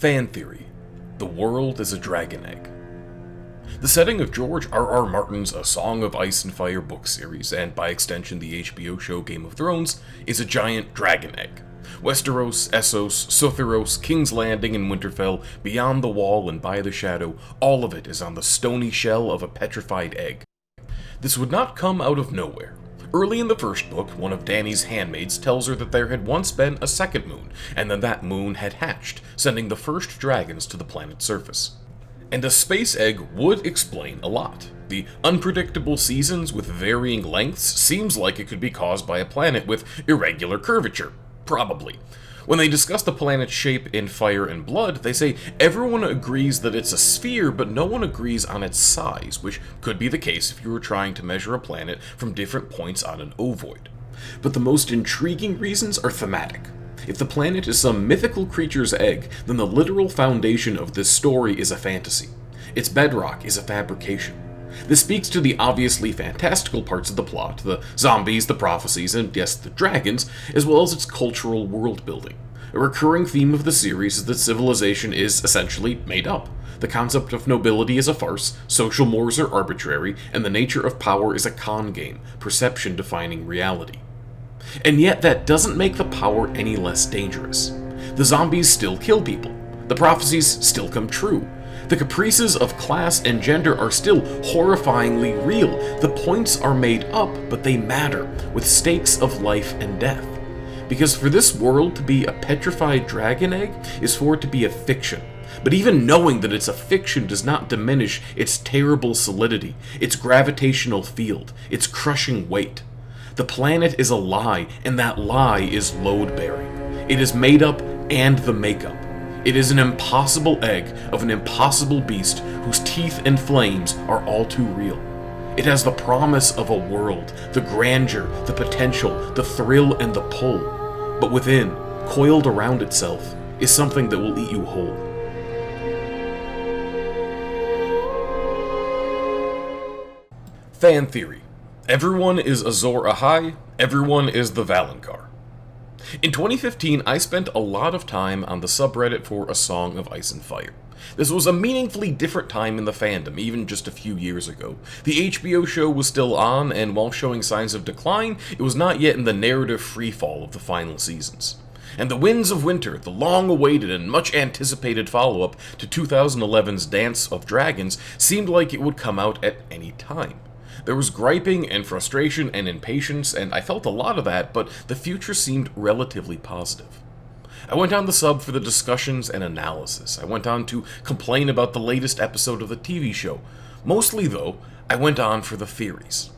Fan theory. The world is a dragon egg. The setting of George R.R. Martin's A Song of Ice and Fire book series, and by extension the HBO show Game of Thrones, is a giant dragon egg. Westeros, Essos, Sotheros, King's Landing, and Winterfell, Beyond the Wall and By the Shadow, all of it is on the stony shell of a petrified egg. This would not come out of nowhere. Early in the first book, one of Dany's handmaids tells her that there had once been a second moon, and then that moon had hatched, sending the first dragons to the planet's surface. And a space egg would explain a lot. The unpredictable seasons with varying lengths seems like it could be caused by a planet with irregular curvature. Probably. When they discuss the planet's shape in Fire and Blood, they say everyone agrees that it's a sphere, but no one agrees on its size, which could be the case if you were trying to measure a planet from different points on an ovoid. But the most intriguing reasons are thematic. If the planet is some mythical creature's egg, then the literal foundation of this story is a fantasy. Its bedrock is a fabrication. This speaks to the obviously fantastical parts of the plot, the zombies, the prophecies, and yes, the dragons, as well as its cultural world-building. A recurring theme of the series is that civilization is essentially made up. The concept of nobility is a farce, social mores are arbitrary, and the nature of power is a con game, perception defining reality. And yet that doesn't make the power any less dangerous. The zombies still kill people. The prophecies still come true. The caprices of class and gender are still horrifyingly real. The points are made up, but they matter, with stakes of life and death. Because for this world to be a petrified dragon egg is for it to be a fiction. But even knowing that it's a fiction does not diminish its terrible solidity, its gravitational field, its crushing weight. The planet is a lie, and that lie is load-bearing. It is made up and the makeup. It is an impossible egg of an impossible beast whose teeth and flames are all too real. It has the promise of a world, the grandeur, the potential, the thrill, and the pull. But within, coiled around itself, is something that will eat you whole. Fan theory. Everyone is Azor Ahai, everyone is the Valonqar. In 2015, I spent a lot of time on the subreddit for A Song of Ice and Fire. This was a meaningfully different time in the fandom, even just a few years ago. The HBO show was still on, and while showing signs of decline, it was not yet in the narrative freefall of the final seasons. And The Winds of Winter, the long-awaited and much-anticipated follow-up to 2011's Dance of Dragons, seemed like it would come out at any time. There was griping and frustration and impatience, and I felt a lot of that, but the future seemed relatively positive. I went on the sub for the discussions and analysis. I went on to complain about the latest episode of the TV show. Mostly, though, I went on for the theories.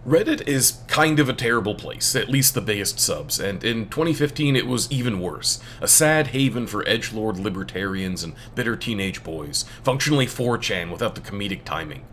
Reddit is kind of a terrible place, at least the biggest subs, and in 2015 it was even worse. A sad haven for edgelord libertarians and bitter teenage boys, functionally 4chan without the comedic timing.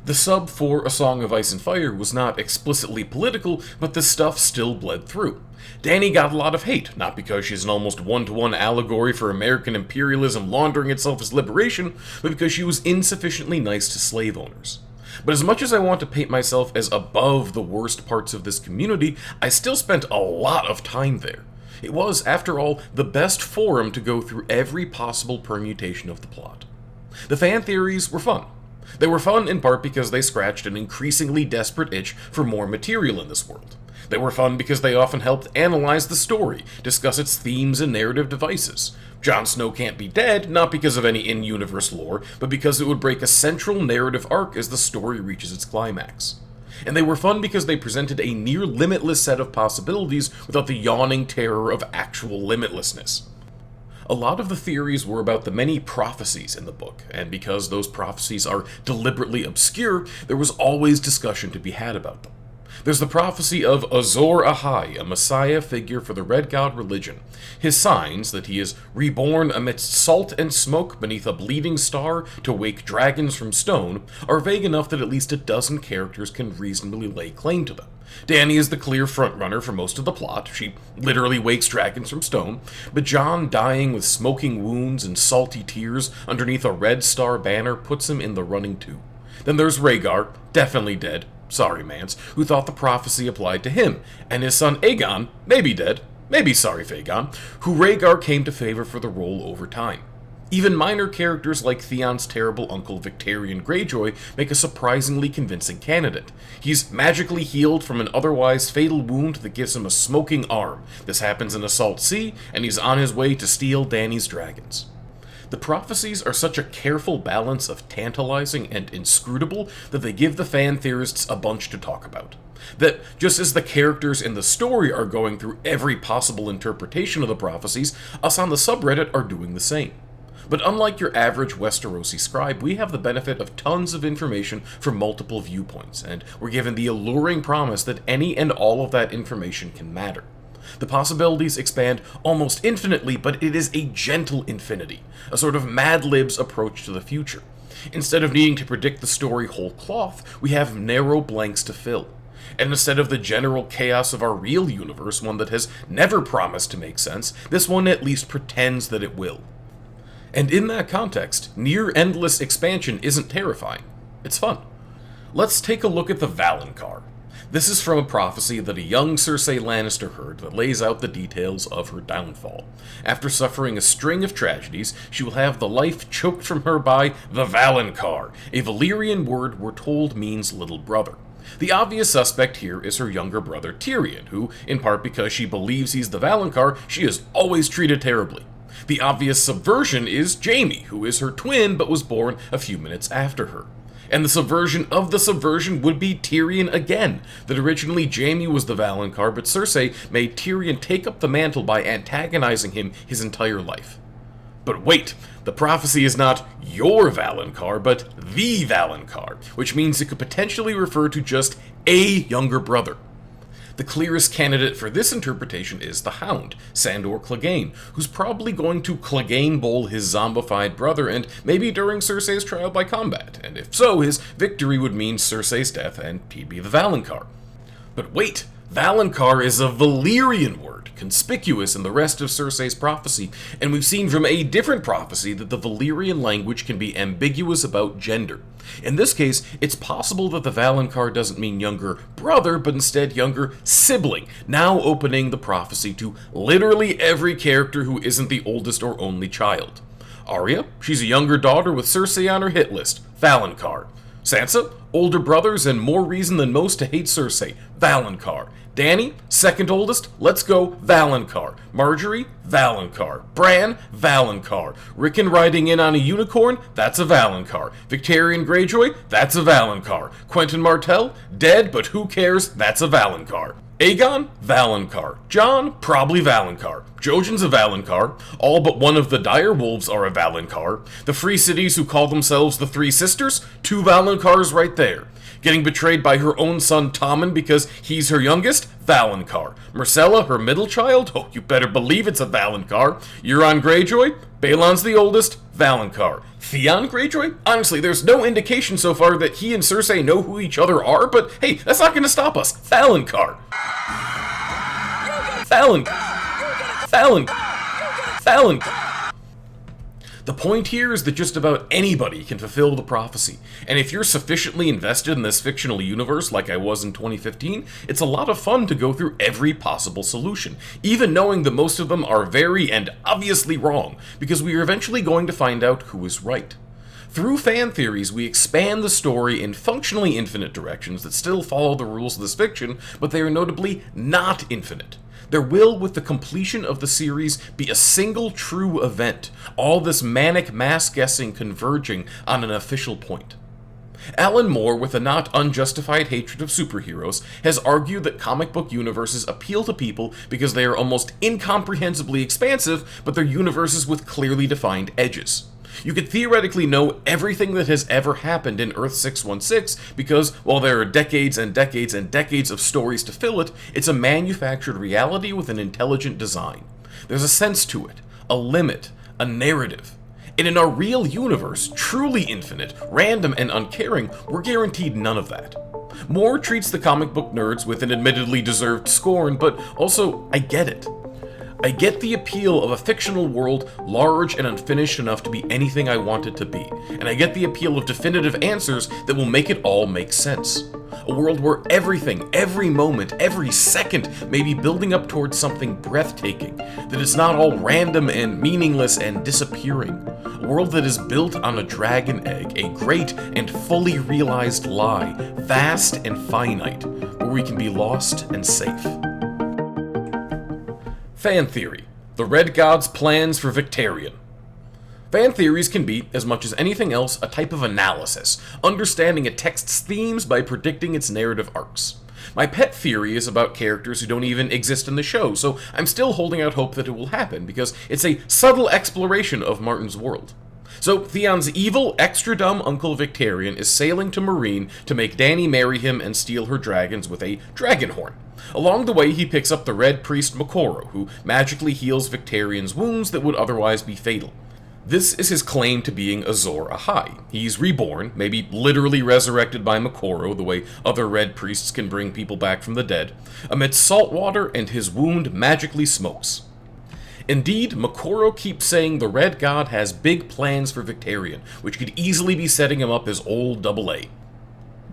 The sub for A Song of Ice and Fire was not explicitly political, but this stuff still bled through. Dany got a lot of hate, not because she's an almost one-to-one allegory for American imperialism laundering itself as liberation, but because she was insufficiently nice to slave owners. But as much as I want to paint myself as above the worst parts of this community, I still spent a lot of time there. It was, after all, the best forum to go through every possible permutation of the plot. The fan theories were fun. They were fun in part because they scratched an increasingly desperate itch for more material in this world. They were fun because they often helped analyze the story, discuss its themes and narrative devices. Jon Snow can't be dead, not because of any in-universe lore, but because it would break a central narrative arc as the story reaches its climax. And they were fun because they presented a near-limitless set of possibilities without the yawning terror of actual limitlessness. A lot of the theories were about the many prophecies in the book, and because those prophecies are deliberately obscure, there was always discussion to be had about them. There's the prophecy of Azor Ahai, a messiah figure for the Red God religion. His signs, that he is reborn amidst salt and smoke beneath a bleeding star to wake dragons from stone, are vague enough that at least a dozen characters can reasonably lay claim to them. Dany is the clear frontrunner for most of the plot. She literally wakes dragons from stone, but Jon dying with smoking wounds and salty tears underneath a red star banner puts him in the running too. Then there's Rhaegar, definitely dead, sorry Mance, who thought the prophecy applied to him, and his son Aegon, maybe dead, maybe sorry Fagon, who Rhaegar came to favor for the role over time. Even minor characters like Theon's terrible uncle Victarion Greyjoy make a surprisingly convincing candidate. He's magically healed from an otherwise fatal wound that gives him a smoking arm. This happens in a Salt Sea, and he's on his way to steal Dany's dragons. The prophecies are such a careful balance of tantalizing and inscrutable that they give the fan theorists a bunch to talk about. That just as the characters in the story are going through every possible interpretation of the prophecies, us on the subreddit are doing the same. But unlike your average Westerosi scribe, we have the benefit of tons of information from multiple viewpoints, and we're given the alluring promise that any and all of that information can matter. The possibilities expand almost infinitely, but it is a gentle infinity, a sort of Mad Lib's approach to the future. Instead of needing to predict the story whole cloth, we have narrow blanks to fill. And instead of the general chaos of our real universe, one that has never promised to make sense, this one at least pretends that it will. And in that context, near-endless expansion isn't terrifying. It's fun. Let's take a look at the Valonqar. This is from a prophecy that a young Cersei Lannister heard that lays out the details of her downfall. After suffering a string of tragedies, she will have the life choked from her by the Valonqar, a Valyrian word we're told means little brother. The obvious suspect here is her younger brother Tyrion, who, in part because she believes he's the Valonqar, she is always treated terribly. The obvious subversion is Jaime, who is her twin but was born a few minutes after her. And the subversion of the subversion would be Tyrion again, that originally Jaime was the Valonqar, but Cersei made Tyrion take up the mantle by antagonizing him his entire life. But wait, the prophecy is not your Valonqar, but the Valonqar, which means it could potentially refer to just a younger brother. The clearest candidate for this interpretation is the Hound, Sandor Clegane, who's probably going to Clegane Bowl his zombified brother, and maybe during Cersei's trial by combat, and if so, his victory would mean Cersei's death and he'd be the Valonqar. But wait, Valonqar is a Valyrian word, conspicuous in the rest of Cersei's prophecy, and we've seen from a different prophecy that the Valyrian language can be ambiguous about gender. In this case, it's possible that the Valonqar doesn't mean younger brother, but instead younger sibling, now opening the prophecy to literally every character who isn't the oldest or only child. Arya, she's a younger daughter with Cersei on her hit list, Valonqar. Sansa, older brothers and more reason than most to hate Cersei, Valonqar. Dany, second oldest, let's go, Valonqar. Marjorie, Valonqar. Bran, Valonqar. Rickon riding in on a unicorn, that's a Valonqar. Victarion Greyjoy, that's a Valonqar. Quentyn Martell, dead, but who cares, that's a Valonqar. Aegon, Valonqar. Jon, probably Valonqar. Jojen's a Valonqar. All but one of the direwolves are a Valonqar. The Free Cities who call themselves the Three Sisters, 2 Valonqars right there. Getting betrayed by her own son Tommen because he's her youngest, Valonqar. Myrcella, her middle child, oh, you better believe it's a Valonqar. Euron Greyjoy, Balon's the oldest, Valonqar. Theon Greyjoy? Honestly, there's no indication so far that he and Cersei know who each other are, but hey, that's not gonna stop us. Valonqar. Valonqar. The point here is that just about anybody can fulfill the prophecy, and if you're sufficiently invested in this fictional universe like I was in 2015, it's a lot of fun to go through every possible solution, even knowing that most of them are very and obviously wrong, because we are eventually going to find out who is right. Through fan theories, we expand the story in functionally infinite directions that still follow the rules of this fiction, but they are notably not infinite. There will, with the completion of the series, be a single true event, all this manic mass guessing converging on an official point. Alan Moore, with a not unjustified hatred of superheroes, has argued that comic book universes appeal to people because they are almost incomprehensibly expansive, but they're universes with clearly defined edges. You could theoretically know everything that has ever happened in Earth 616 because, while there are decades and decades and decades of stories to fill it, it's a manufactured reality with an intelligent design. There's a sense to it, a limit, a narrative. And in our real universe, truly infinite, random, and uncaring, we're guaranteed none of that. Moore treats the comic book nerds with an admittedly deserved scorn, but also, I get it. I get the appeal of a fictional world large and unfinished enough to be anything I want it to be, and I get the appeal of definitive answers that will make it all make sense. A world where everything, every moment, every second may be building up towards something breathtaking, that it's not all random and meaningless and disappearing. A world that is built on a dragon egg, a great and fully realized lie, vast and finite, where we can be lost and safe. Fan theory: the Red God's plans for Victarion. Fan theories can be, as much as anything else, a type of analysis, understanding a text's themes by predicting its narrative arcs. My pet theory is about characters who don't even exist in the show, so I'm still holding out hope that it will happen, because it's a subtle exploration of Martin's world. So, Theon's evil, extra-dumb uncle Victarion is sailing to Meereen to make Dany marry him and steal her dragons with a dragon horn. Along the way, he picks up the Red Priest Moqorro, who magically heals Victarion's wounds that would otherwise be fatal. This is his claim to being Azor Ahai. He's reborn, maybe literally resurrected by Moqorro, the way other Red Priests can bring people back from the dead, amidst salt water, and his wound magically smokes. Indeed, Moqorro keeps saying the Red God has big plans for Victarion, which could easily be setting him up as old AA.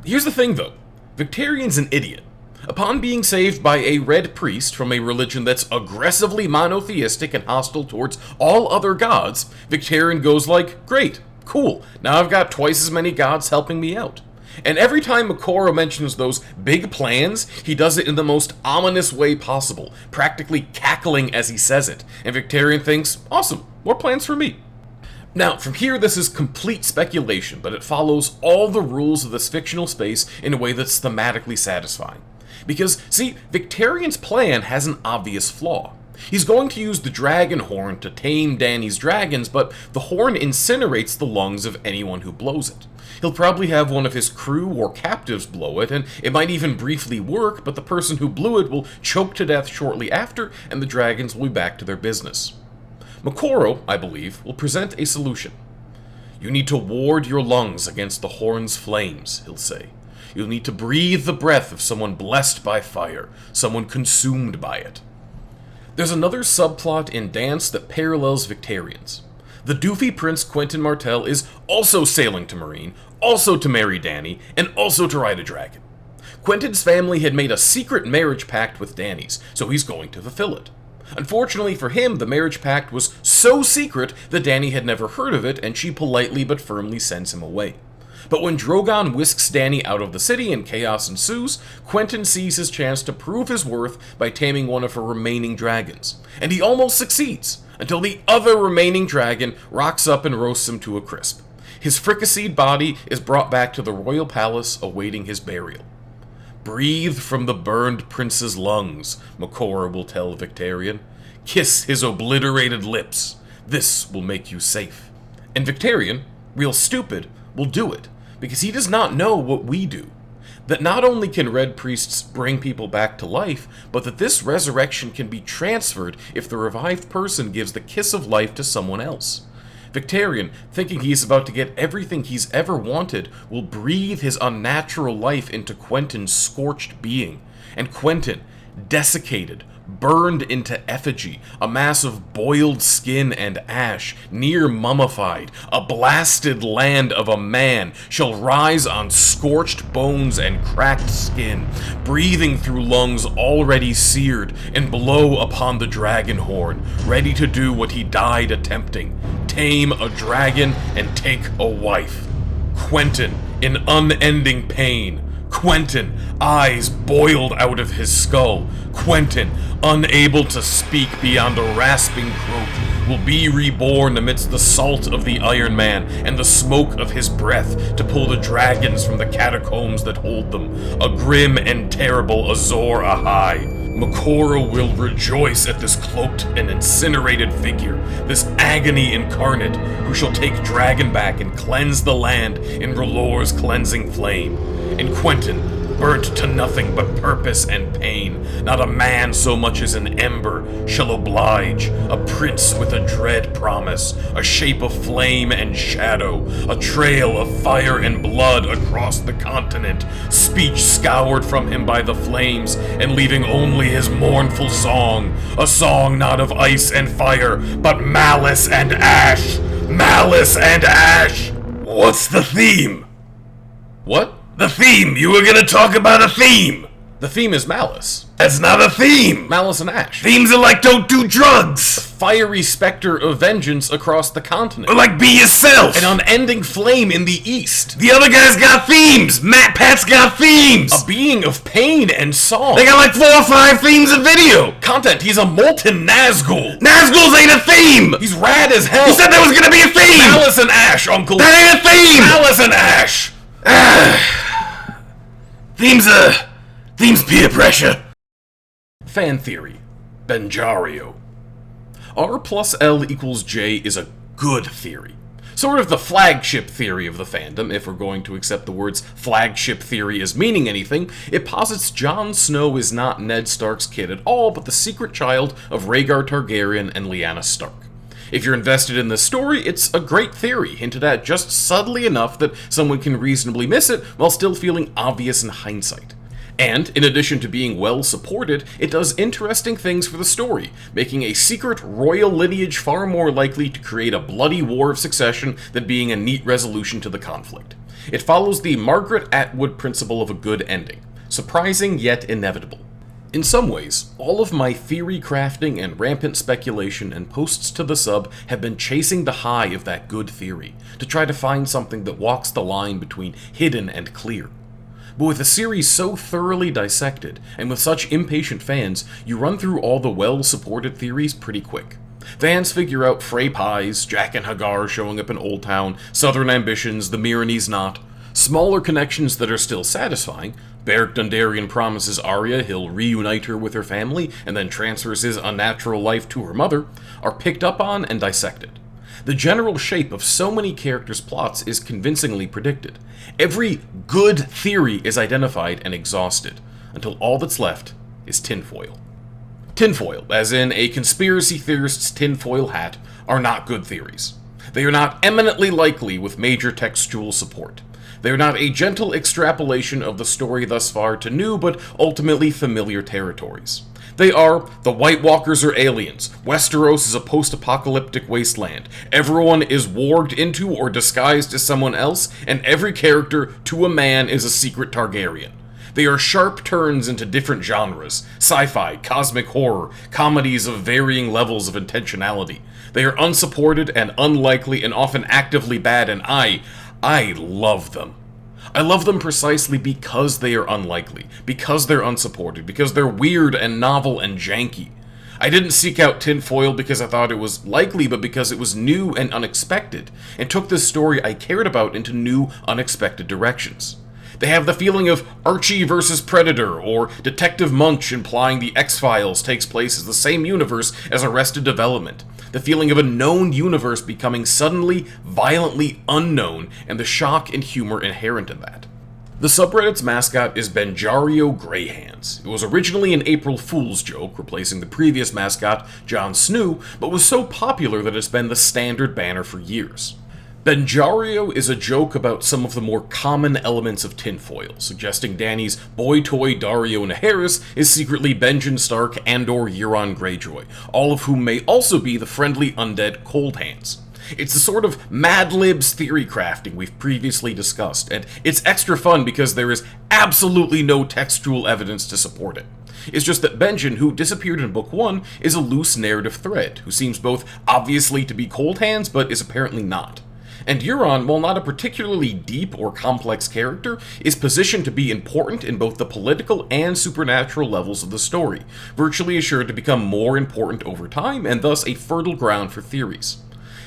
Here's the thing, though. Victarion's an idiot. Upon being saved by a Red Priest from a religion that's aggressively monotheistic and hostile towards all other gods, Victarion goes like, great, cool, now I've got twice as many gods helping me out. And every time Moqorro mentions those big plans, he does it in the most ominous way possible, practically cackling as he says it, and Victarion thinks, awesome, more plans for me. Now, from here, this is complete speculation, but it follows all the rules of this fictional space in a way that's thematically satisfying. Because, see, Victarion's plan has an obvious flaw. He's going to use the dragon horn to tame Dany's dragons, but the horn incinerates the lungs of anyone who blows it. He'll probably have one of his crew or captives blow it, and it might even briefly work, but the person who blew it will choke to death shortly after, and the dragons will be back to their business. Moqorro, I believe, will present a solution. You need to ward your lungs against the horn's flames, he'll say. You'll need to breathe the breath of someone blessed by fire, someone consumed by it. There's another subplot in Dance that parallels Victarion's. The doofy Prince Quentyn Martell is also sailing to Meereen, also to marry Dany, and also to ride a dragon. Quentyn's family had made a secret marriage pact with Dany's, so he's going to fulfill it. Unfortunately for him, the marriage pact was so secret that Dany had never heard of it, and she politely but firmly sends him away. But when Drogon whisks Dany out of the city and chaos ensues, Quentyn sees his chance to prove his worth by taming one of her remaining dragons. And he almost succeeds, until the other remaining dragon rocks up and roasts him to a crisp. His fricasseed body is brought back to the royal palace awaiting his burial. Breathe from the burned prince's lungs, Moqorro will tell Victarion. Kiss his obliterated lips. This will make you safe. And Victarion, real stupid, will do it, because he does not know what we do. That not only can Red Priests bring people back to life, but that this resurrection can be transferred if the revived person gives the kiss of life to someone else. Victarion, thinking he's about to get everything he's ever wanted, will breathe his unnatural life into Quentyn's scorched being, and Quentyn, desiccated, burned into effigy, a mass of boiled skin and ash, near mummified, a blasted land of a man, shall rise on scorched bones and cracked skin, breathing through lungs already seared, and blow upon the dragon horn, ready to do what he died attempting, tame a dragon and take a wife. Quentyn, in unending pain. Quentyn, eyes boiled out of his skull. Quentyn, unable to speak beyond a rasping croak, will be reborn amidst the salt of the Iron Man and the smoke of his breath to pull the dragons from the catacombs that hold them, a grim and terrible Azor Ahai. Moqorro will rejoice at this cloaked and incinerated figure, this agony incarnate, who shall take Dragonback and cleanse the land in R'hllor's cleansing flame. And Quentyn, burnt to nothing but purpose and pain. Not a man so much as an ember shall oblige, a prince with a dread promise, a shape of flame and shadow, a trail of fire and blood across the continent, speech scoured from him by the flames, and leaving only his mournful song, a song not of ice and fire, but malice and ash. Malice and ash! What's the theme? What? The theme! You were gonna talk about a theme! The theme is malice. That's not a theme! Malice and ash. Themes are like don't do drugs! Fiery specter of vengeance across the continent. Or like be yourself! An unending flame in the east. The other guys got themes! Matt Pat's got themes! A being of pain and song. They got like 4 or 5 themes in video! Content, he's a molten Nazgul! Nazguls ain't a theme! He's rad as hell! You said there was gonna be a theme! Malice and ash, Uncle! That ain't a theme! Malice and ash! Themes peer pressure. Fan theory. Benjario. R plus L equals J is a good theory. Sort of the flagship theory of the fandom, if we're going to accept the words flagship theory as meaning anything. It posits Jon Snow is not Ned Stark's kid at all, but the secret child of Rhaegar Targaryen and Lyanna Stark. If you're invested in this story, it's a great theory, hinted at just subtly enough that someone can reasonably miss it while still feeling obvious in hindsight. And, in addition to being well supported, it does interesting things for the story, making a secret royal lineage far more likely to create a bloody war of succession than being a neat resolution to the conflict. It follows the Margaret Atwood principle of a good ending, surprising yet inevitable. In some ways, all of my theory crafting and rampant speculation and posts to the sub have been chasing the high of that good theory, to try to find something that walks the line between hidden and clear. But with a series so thoroughly dissected, and with such impatient fans, you run through all the well-supported theories pretty quick. Fans figure out Frey pies, Jack and Hagar showing up in Old Town, Southern ambitions, the Myronese knot. Smaller connections that are still satisfying. Beric Dondarrion promises Arya he'll reunite her with her family, and then transfers his unnatural life to her mother, are picked up on and dissected. The general shape of so many characters' plots is convincingly predicted. Every good theory is identified and exhausted, until all that's left is tinfoil. Tinfoil, as in a conspiracy theorist's tinfoil hat, are not good theories. They are not eminently likely with major textual support. They are not a gentle extrapolation of the story thus far to new but ultimately familiar territories. They are, the White Walkers are aliens, Westeros is a post-apocalyptic wasteland, everyone is warged into or disguised as someone else, and every character, to a man, is a secret Targaryen. They are sharp turns into different genres, sci-fi, cosmic horror, comedies of varying levels of intentionality. They are unsupported and unlikely and often actively bad, and I love them. I love them precisely because they are unlikely, because they're unsupported, because they're weird and novel and janky. I didn't seek out tinfoil because I thought it was likely, but because it was new and unexpected, and took this story I cared about into new, unexpected directions. They have the feeling of Archie versus Predator, or Detective Munch implying the X-Files takes place as the same universe as Arrested Development. The feeling of a known universe becoming suddenly, violently unknown, and the shock and humor inherent in that. The subreddit's mascot is Benjario Greyhands. It was originally an April Fool's joke, replacing the previous mascot, Jon Snow, but was so popular that it's been the standard banner for years. Benjario is a joke about some of the more common elements of tinfoil, suggesting Dany's boy toy Daario Naharis is secretly Benjen Stark and/or Euron Greyjoy, all of whom may also be the friendly undead Cold Hands. It's the sort of Mad Libs theory crafting we've previously discussed, and it's extra fun because there is absolutely no textual evidence to support it. It's just that Benjen, who disappeared in Book 1, is a loose narrative thread, who seems both obviously to be Cold Hands, but is apparently not. And Euron, while not a particularly deep or complex character, is positioned to be important in both the political and supernatural levels of the story, virtually assured to become more important over time, and thus a fertile ground for theories.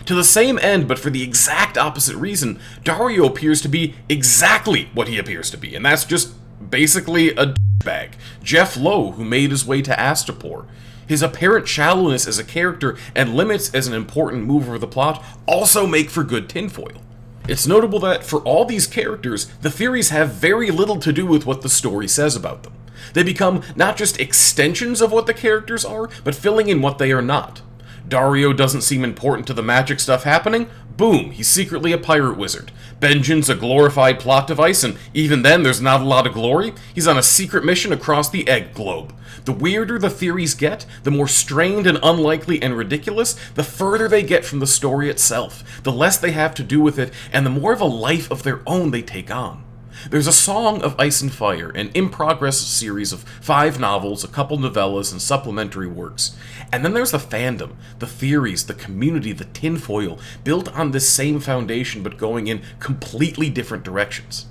To the same end, but for the exact opposite reason, Daario appears to be exactly what he appears to be, and that's just basically a d***bag. Jeff Lowe, who made his way to Astapor. His apparent shallowness as a character and limits as an important mover of the plot also make for good tinfoil. It's notable that, for all these characters, the theories have very little to do with what the story says about them. They become not just extensions of what the characters are, but filling in what they are not. Dario doesn't seem important to the magic stuff happening. Boom, he's secretly a pirate wizard. Benjen's a glorified plot device, and even then there's not a lot of glory. He's on a secret mission across the egg globe. The weirder the theories get, the more strained and unlikely and ridiculous, the further they get from the story itself, the less they have to do with it, and the more of a life of their own they take on. There's a Song of Ice and Fire, an in-progress series of 5 novels, a couple novellas, and supplementary works. And then there's the fandom, the theories, the community, the tinfoil, built on this same foundation but going in completely different directions.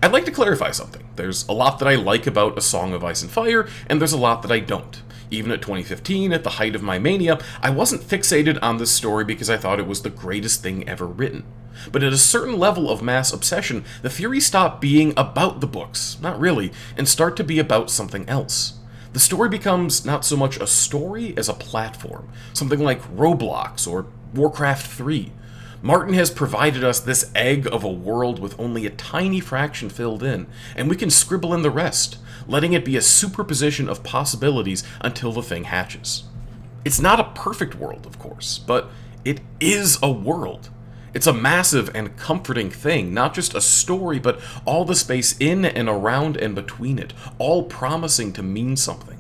I'd like to clarify something. There's a lot that I like about A Song of Ice and Fire, and there's a lot that I don't. Even at 2015, at the height of my mania, I wasn't fixated on this story because I thought it was the greatest thing ever written. But at a certain level of mass obsession, the theories stop being about the books, not really, and start to be about something else. The story becomes not so much a story as a platform, something like Roblox or Warcraft 3. Martin has provided us this egg of a world with only a tiny fraction filled in, and we can scribble in the rest, letting it be a superposition of possibilities until the thing hatches. It's not a perfect world, of course, but it is a world. It's a massive and comforting thing, not just a story, but all the space in and around and between it, all promising to mean something.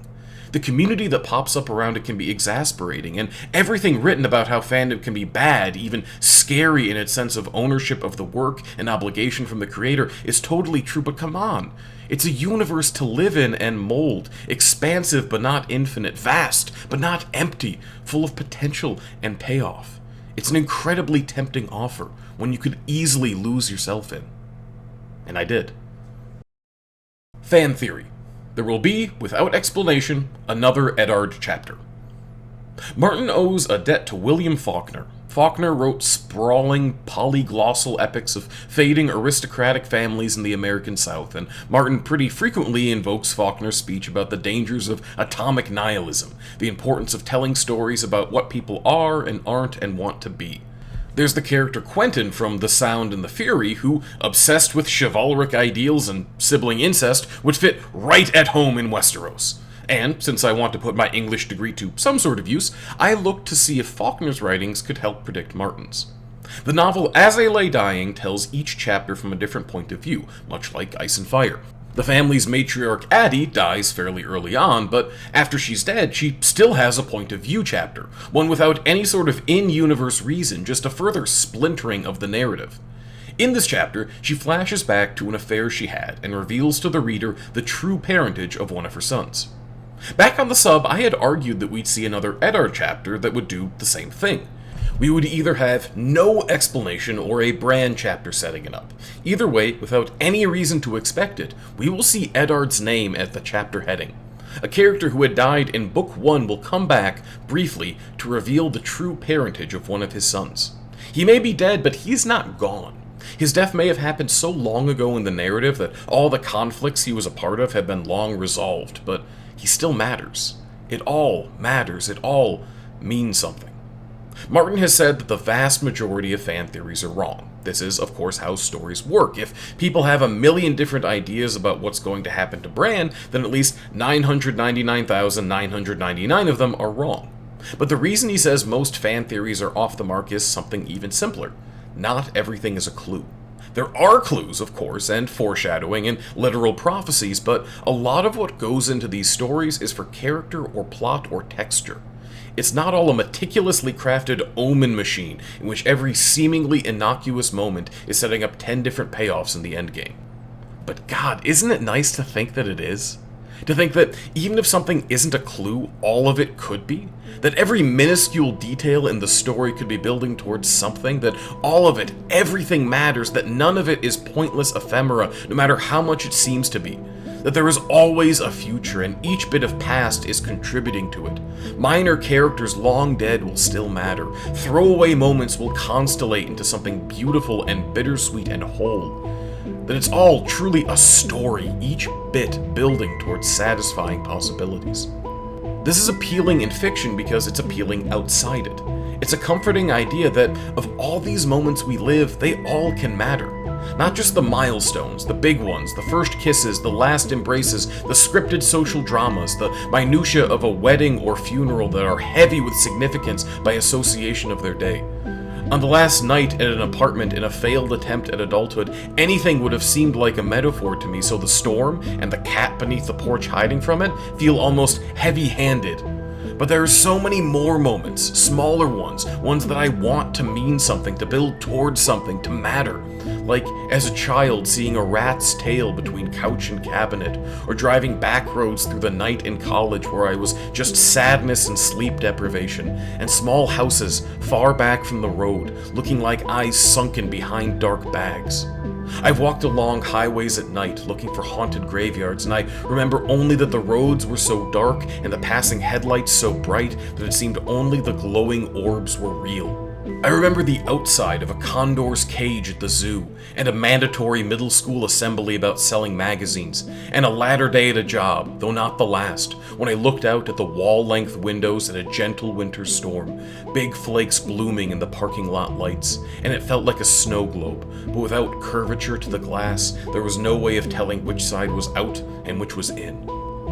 The community that pops up around it can be exasperating, and everything written about how fandom can be bad, even scary in its sense of ownership of the work and obligation from the creator, is totally true, but come on. It's a universe to live in and mold, expansive but not infinite, vast but not empty, full of potential and payoff. It's an incredibly tempting offer, one you could easily lose yourself in. And I did. Fan theory. There will be, without explanation, another Eddard chapter. Martin owes a debt to William Faulkner. Faulkner wrote sprawling, polyglossal epics of fading aristocratic families in the American South, and Martin pretty frequently invokes Faulkner's speech about the dangers of atomic nihilism, the importance of telling stories about what people are and aren't and want to be. There's the character Quentin from The Sound and the Fury, who, obsessed with chivalric ideals and sibling incest, would fit right at home in Westeros. And, since I want to put my English degree to some sort of use, I looked to see if Faulkner's writings could help predict Martin's. The novel As I Lay Dying tells each chapter from a different point of view, much like Ice and Fire. The family's matriarch Addie dies fairly early on, but after she's dead, she still has a point of view chapter, one without any sort of in-universe reason, just a further splintering of the narrative. In this chapter, she flashes back to an affair she had and reveals to the reader the true parentage of one of her sons. Back on the sub, I had argued that we'd see another Eddard chapter that would do the same thing. We would either have no explanation or a Bran chapter setting it up. Either way, without any reason to expect it, we will see Eddard's name at the chapter heading. A character who had died in Book 1 will come back, briefly, to reveal the true parentage of one of his sons. He may be dead, but he's not gone. His death may have happened so long ago in the narrative that all the conflicts he was a part of had been long resolved, but he still matters. It all matters. It all means something. Martin has said that the vast majority of fan theories are wrong. This is, of course, how stories work. If people have a million different ideas about what's going to happen to Bran, then at least 999,999 of them are wrong. But the reason he says most fan theories are off the mark is something even simpler. Not everything is a clue. There are clues, of course, and foreshadowing and literal prophecies, but a lot of what goes into these stories is for character or plot or texture. It's not all a meticulously crafted omen machine in which every seemingly innocuous moment is setting up 10 different payoffs in the endgame. But God, isn't it nice to think that it is? To think that even if something isn't a clue, all of it could be? That every minuscule detail in the story could be building towards something? That all of it, everything matters? That none of it is pointless ephemera, no matter how much it seems to be? That there is always a future, and each bit of past is contributing to it? Minor characters long dead will still matter. Throwaway moments will constellate into something beautiful and bittersweet and whole. That it's all truly a story, each bit building towards satisfying possibilities. This is appealing in fiction because it's appealing outside it. It's a comforting idea that of all these moments we live, they all can matter. Not just the milestones, the big ones, the first kisses, the last embraces, the scripted social dramas, the minutiae of a wedding or funeral that are heavy with significance by association of their day. On the last night at an apartment in a failed attempt at adulthood, anything would have seemed like a metaphor to me, so the storm and the cat beneath the porch hiding from it feel almost heavy-handed. But there are so many more moments, smaller ones that I want to mean something, to build towards something, to matter. Like as a child seeing a rat's tail between couch and cabinet, or driving back roads through the night in college where I was just sadness and sleep deprivation, and small houses far back from the road, looking like eyes sunken behind dark bags. I've walked along highways at night looking for haunted graveyards, and I remember only that the roads were so dark and the passing headlights so bright that it seemed only the glowing orbs were real. I remember the outside of a condor's cage at the zoo, and a mandatory middle school assembly about selling magazines, and a latter day at a job, though not the last, when I looked out at the wall-length windows in a gentle winter storm, big flakes blooming in the parking lot lights, and it felt like a snow globe, but without curvature to the glass, there was no way of telling which side was out and which was in.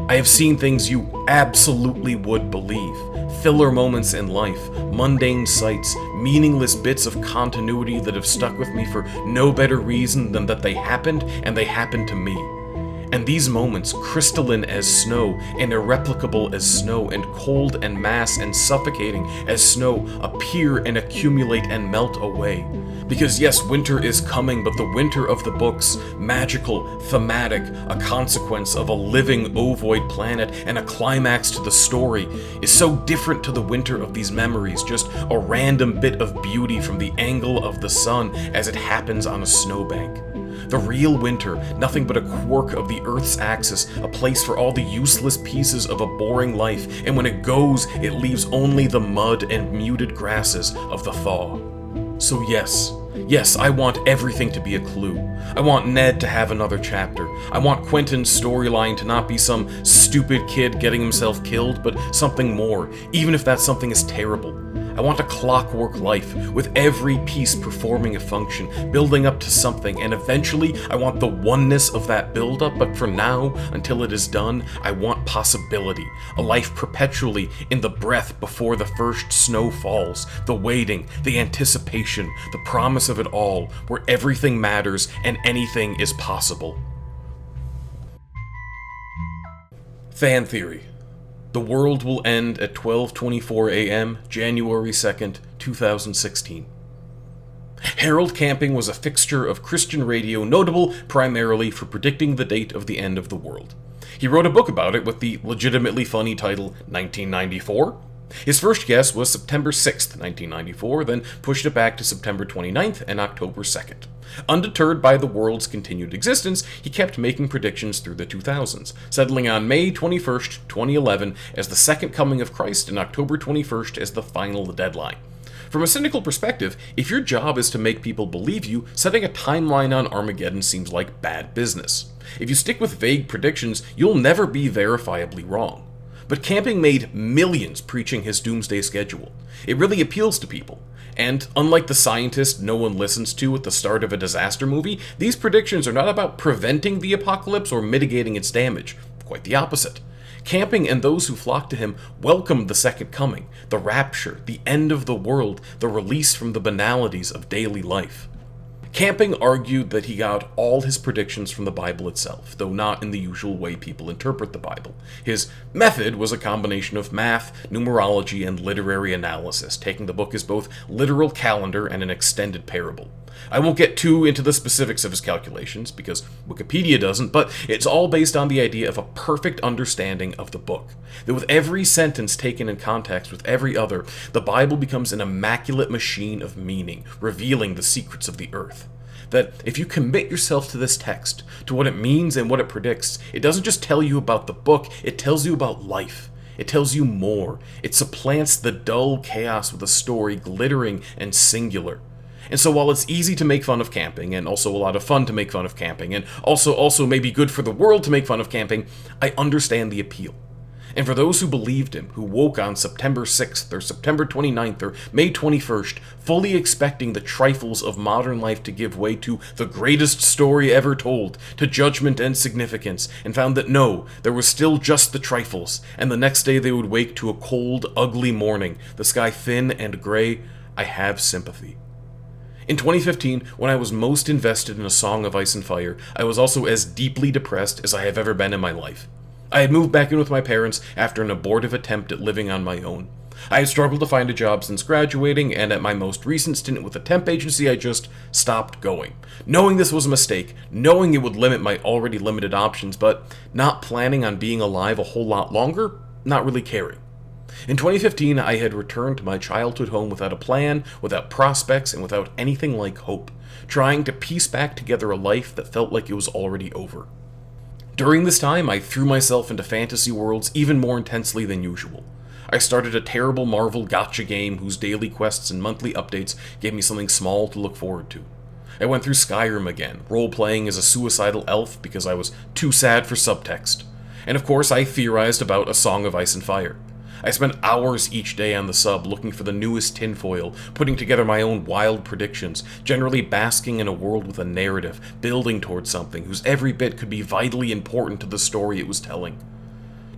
I have seen things you absolutely would believe. Filler moments in life, mundane sights, meaningless bits of continuity that have stuck with me for no better reason than that they happened, and they happened to me. And these moments, crystalline as snow, and irreplicable as snow, and cold and mass and suffocating as snow, appear and accumulate and melt away. Because yes, winter is coming, but the winter of the books, magical, thematic, a consequence of a living ovoid planet, and a climax to the story, is so different to the winter of these memories, just a random bit of beauty from the angle of the sun as it happens on a snowbank. The real winter, nothing but a quirk of the Earth's axis, a place for all the useless pieces of a boring life, and when it goes, it leaves only the mud and muted grasses of the thaw. So yes, I want everything to be a clue. I want Ned to have another chapter. I want Quentin's storyline to not be some stupid kid getting himself killed, but something more, even if that something is terrible. I want a clockwork life, with every piece performing a function, building up to something, and eventually I want the oneness of that build-up, but for now, until it is done, I want possibility, a life perpetually in the breath before the first snow falls, the waiting, the anticipation, the promise of it all, where everything matters and anything is possible. Fan theory. The world will end at 12:24 a.m., January 2nd, 2016. Harold Camping was a fixture of Christian radio, notable primarily for predicting the date of the end of the world. He wrote a book about it with the legitimately funny title 1994. His first guess was September 6th, 1994, then pushed it back to September 29th and October 2nd. Undeterred by the world's continued existence, he kept making predictions through the 2000s, settling on May 21st, 2011 as the second coming of Christ and October 21st as the final deadline. From a cynical perspective, if your job is to make people believe you, setting a timeline on Armageddon seems like bad business. If you stick with vague predictions, you'll never be verifiably wrong. But Camping made millions preaching his doomsday schedule. It really appeals to people. And unlike the scientist no one listens to at the start of a disaster movie, these predictions are not about preventing the apocalypse or mitigating its damage. Quite the opposite. Camping and those who flock to him welcomed the second coming, the rapture, the end of the world, the release from the banalities of daily life. Camping argued that he got all his predictions from the Bible itself, though not in the usual way people interpret the Bible. His method was a combination of math, numerology, and literary analysis, taking the book as both literal calendar and an extended parable. I won't get too into the specifics of his calculations, because Wikipedia doesn't, but it's all based on the idea of a perfect understanding of the book. That with every sentence taken in context with every other, the Bible becomes an immaculate machine of meaning, revealing the secrets of the earth. That if you commit yourself to this text, to what it means and what it predicts, it doesn't just tell you about the book, it tells you about life. It tells you more. It supplants the dull chaos with a story glittering and singular. And so while it's easy to make fun of camping, and also a lot of fun to make fun of camping, and also maybe good for the world to make fun of camping, I understand the appeal. And for those who believed him, who woke on September 6th or September 29th or May 21st, fully expecting the trifles of modern life to give way to the greatest story ever told, to judgment and significance, and found that no, there was still just the trifles, and the next day they would wake to a cold, ugly morning, the sky thin and gray, I have sympathy. In 2015, when I was most invested in A Song of Ice and Fire, I was also as deeply depressed as I have ever been in my life. I had moved back in with my parents after an abortive attempt at living on my own. I had struggled to find a job since graduating, and at my most recent stint with a temp agency, I just stopped going. Knowing this was a mistake, knowing it would limit my already limited options, but not planning on being alive a whole lot longer, not really caring. In 2015, I had returned to my childhood home without a plan, without prospects, and without anything like hope, trying to piece back together a life that felt like it was already over. During this time, I threw myself into fantasy worlds even more intensely than usual. I started a terrible Marvel gacha game whose daily quests and monthly updates gave me something small to look forward to. I went through Skyrim again, role-playing as a suicidal elf because I was too sad for subtext. And of course, I theorized about A Song of Ice and Fire. I spent hours each day on the sub looking for the newest tinfoil, putting together my own wild predictions, generally basking in a world with a narrative, building towards something whose every bit could be vitally important to the story it was telling.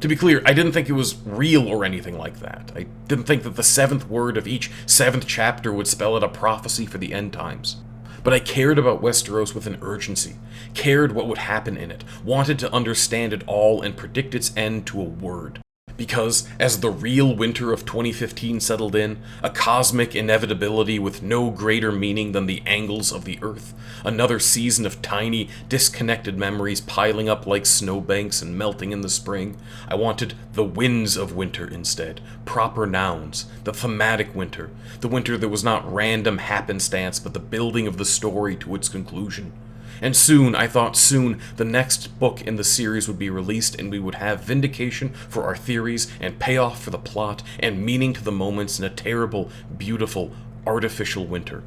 To be clear, I didn't think it was real or anything like that. I didn't think that the 7th word of each 7th chapter would spell out a prophecy for the end times. But I cared about Westeros with an urgency, cared what would happen in it, wanted to understand it all and predict its end to a word. Because, as the real winter of 2015 settled in, a cosmic inevitability with no greater meaning than the angles of the Earth, another season of tiny, disconnected memories piling up like snowbanks and melting in the spring, I wanted the winds of winter instead, proper nouns, the thematic winter, the winter that was not random happenstance but the building of the story to its conclusion. And soon, I thought soon, the next book in the series would be released and we would have vindication for our theories and payoff for the plot and meaning to the moments in a terrible, beautiful, artificial winter.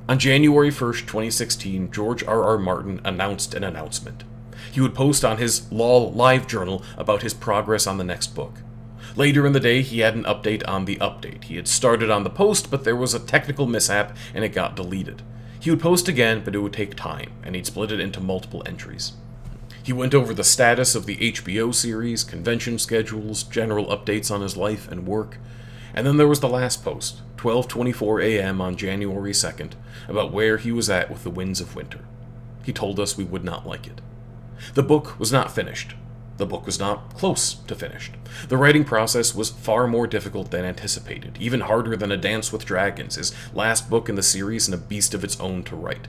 On January 1st, 2016, George R.R. Martin announced an announcement. He would post on his LOL live journal about his progress on the next book. Later in the day, he had an update on the update. He had started on the post, but there was a technical mishap and it got deleted. He would post again, but it would take time, and he'd split it into multiple entries. He went over the status of the HBO series, convention schedules, general updates on his life and work, and then there was the last post, 12:24 a.m. on January 2nd, about where he was at with the Winds of Winter. He told us we would not like it. The book was not finished. The book was not close to finished. The writing process was far more difficult than anticipated, even harder than A Dance with Dragons, his last book in the series and a beast of its own to write.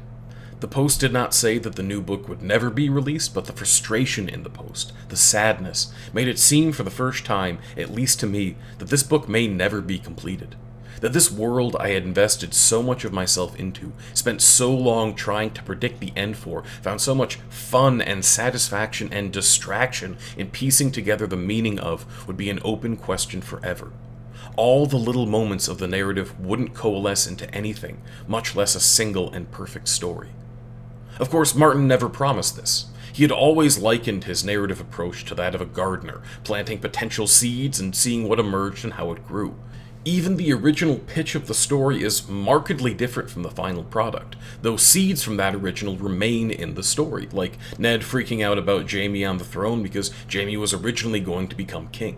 The post did not say that the new book would never be released, but the frustration in the post, the sadness, made it seem for the first time, at least to me, that this book may never be completed. That this world I had invested so much of myself into, spent so long trying to predict the end for, found so much fun and satisfaction and distraction in piecing together the meaning of, would be an open question forever. All the little moments of the narrative wouldn't coalesce into anything, much less a single and perfect story. Of course, Martin never promised this. He had always likened his narrative approach to that of a gardener, planting potential seeds and seeing what emerged and how it grew. Even the original pitch of the story is markedly different from the final product, though seeds from that original remain in the story, like Ned freaking out about Jaime on the throne because Jaime was originally going to become king.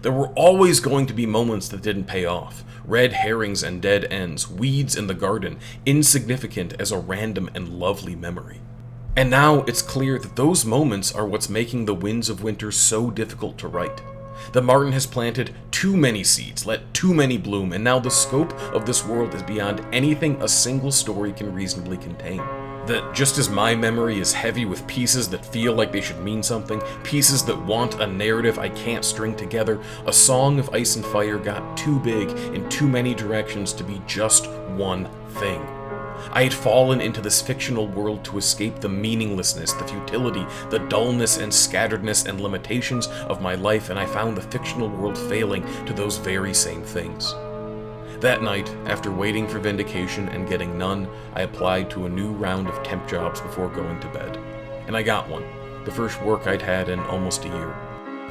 There were always going to be moments that didn't pay off, red herrings and dead ends, weeds in the garden, insignificant as a random and lovely memory. And now it's clear that those moments are what's making the Winds of Winter so difficult to write. That Martin has planted too many seeds, let too many bloom, and now the scope of this world is beyond anything a single story can reasonably contain. That just as my memory is heavy with pieces that feel like they should mean something, pieces that want a narrative I can't string together, A Song of Ice and Fire got too big in too many directions to be just one thing. I had fallen into this fictional world to escape the meaninglessness, the futility, the dullness and scatteredness and limitations of my life, and I found the fictional world failing to those very same things. That night, after waiting for vindication and getting none, I applied to a new round of temp jobs before going to bed. And I got one, the first work I'd had in almost a year.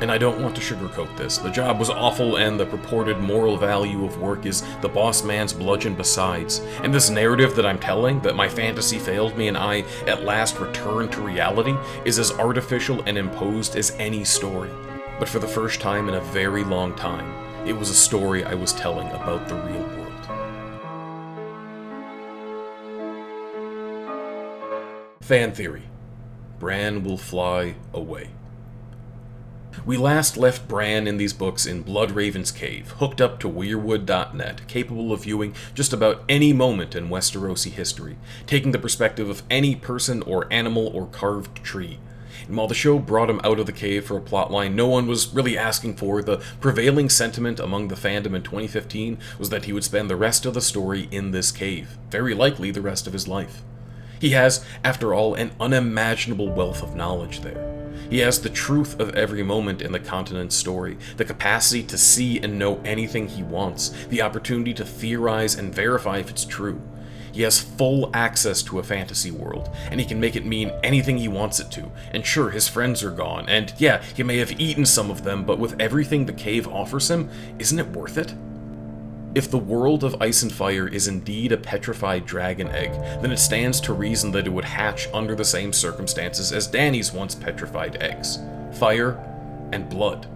And I don't want to sugarcoat this. The job was awful, and the purported moral value of work is the boss man's bludgeon besides. And this narrative that I'm telling, that my fantasy failed me and I at last returned to reality, is as artificial and imposed as any story. But for the first time in a very long time, it was a story I was telling about the real world. Fan theory. Bran will fly away. We last left Bran in these books in Bloodraven's Cave, hooked up to Weirwood.net, capable of viewing just about any moment in Westerosi history, taking the perspective of any person or animal or carved tree. And while the show brought him out of the cave for a plotline no one was really asking for, the prevailing sentiment among the fandom in 2015 was that he would spend the rest of the story in this cave, very likely the rest of his life. He has, after all, an unimaginable wealth of knowledge there. He has the truth of every moment in the continent's story, the capacity to see and know anything he wants, the opportunity to theorize and verify if it's true. He has full access to a fantasy world, and he can make it mean anything he wants it to. And sure, his friends are gone, and yeah, he may have eaten some of them, but with everything the cave offers him, isn't it worth it? If the world of Ice and Fire is indeed a petrified dragon egg, then it stands to reason that it would hatch under the same circumstances as Dany's once petrified eggs: fire and blood.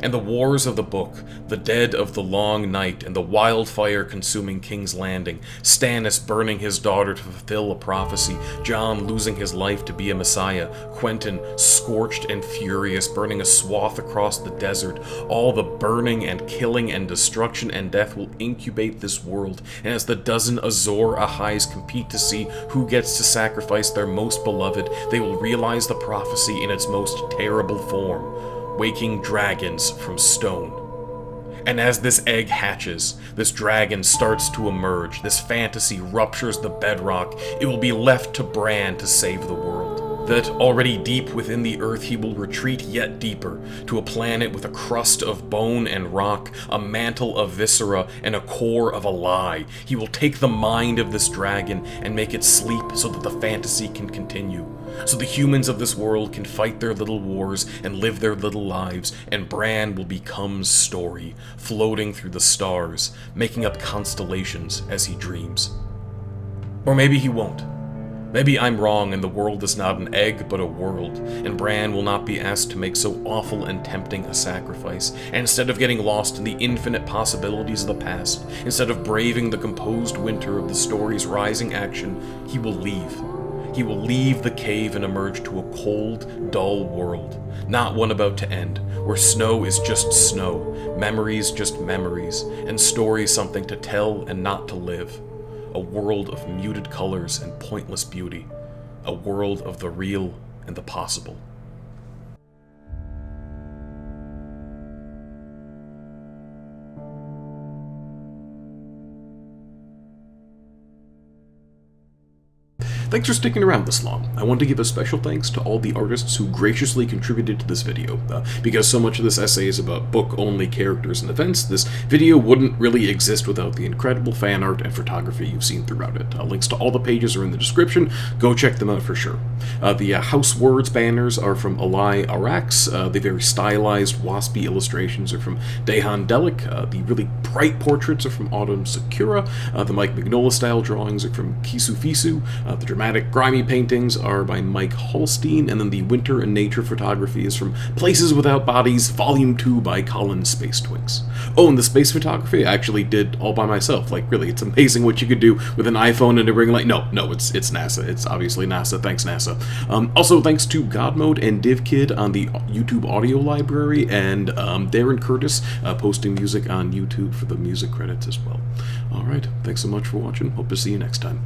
And the wars of the book, the dead of the long night, and the wildfire consuming King's Landing, Stannis burning his daughter to fulfill a prophecy, Jon losing his life to be a messiah, Quentyn scorched and furious, burning a swath across the desert, all the burning and killing and destruction and death will incubate this world, and as the dozen Azor Ahais compete to see who gets to sacrifice their most beloved, they will realize the prophecy in its most terrible form: waking dragons from stone. And as this egg hatches, this dragon starts to emerge, this fantasy ruptures the bedrock, it will be left to Bran to save the world. That already deep within the earth he will retreat yet deeper, to a planet with a crust of bone and rock, a mantle of viscera, and a core of a lie. He will take the mind of this dragon and make it sleep so that the fantasy can continue. So the humans of this world can fight their little wars and live their little lives, and Bran will become story, floating through the stars, making up constellations as he dreams. Or maybe he won't. Maybe I'm wrong and the world is not an egg but a world, and Bran will not be asked to make so awful and tempting a sacrifice, and instead of getting lost in the infinite possibilities of the past, instead of braving the composed winter of the story's rising action, he will leave. He will leave the cave and emerge to a cold, dull world, not one about to end, where snow is just snow, memories just memories, and stories something to tell and not to live. A world of muted colors and pointless beauty. A world of the real and the possible. Thanks for sticking around this long. I want to give a special thanks to all the artists who graciously contributed to this video. Because so much of this essay is about book-only characters and events, this video wouldn't really exist without the incredible fan art and photography you've seen throughout it. Links to all the pages are in the description. Go check them out for sure. The House Words banners are from Alai Arax. The very stylized, waspy illustrations are from Dehan Delik. The really bright portraits are from Autumn Sakura. The Mike Mignola-style drawings are from Kisu Fisu. The dramatic, grimy paintings are by Mike Holstein, and then the winter and nature photography is from Places Without Bodies, Volume 2 by Colin Space Twinks. Oh, and the space photography I actually did all by myself. Like, really, it's amazing what you could do with an iPhone and a ring light. No, it's NASA. It's obviously NASA. Thanks, NASA. Also, thanks to Godmode and DivKid on the YouTube audio library, and Darren Curtis posting music on YouTube for the music credits as well. Alright, thanks so much for watching. Hope to see you next time.